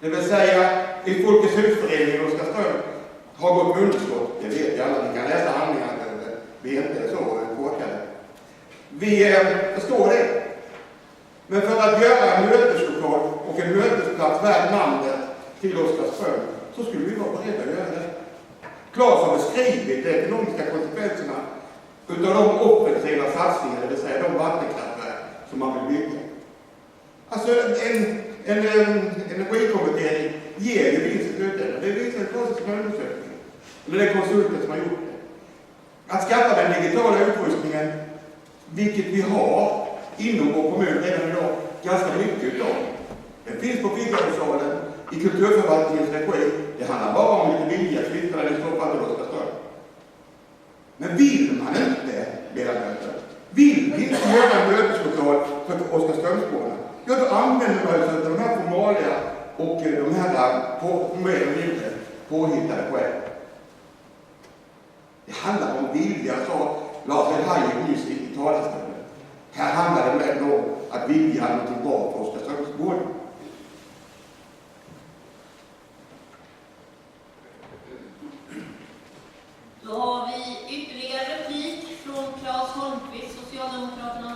Det vill säga, i Folkets husföreningen och Oskarshamn har gått med underskott. Det vet jag alla, ni kan läsa handlingarna. Vi är inte så korkade. Vi förstår det. Men för att göra en möteslokal och en mötesplats värd namnet till Oskarshamn så skulle vi vara beredda att göra det. Claes har beskrivit de ekonomiska konsekvenserna utav de offensiva satsningar, det vill säga de vattenkraftverk som man vill bygga. Alltså en energikonvertering ger ju vinst i slutändan. Det visar Claes som undersökning. Eller det är konsulten som har gjort det. Att skaffa den digitala utrustningen, vilket vi har inom vår kommun redan idag, ganska mycket utav. Den finns på Figarosalen i kulturförvaltningens regi. Det handlar bara om lite vilja att flytta den i så fall till Oskarshamn. Men vill man inte, ledamöter, vill vi inte göra en möteslokal för Oskarshamnsborna, ja då använder man sig av de här formalia och de här mer eller mindre påhittade själv. Det handlar om vilja, sa Lars Elhajen nyss i talarstolen. Här handlar det mer om att vilja något bra på Oskarshamnsborna. Då har vi ytterligare replik från Claes Holmqvist, Socialdemokraterna.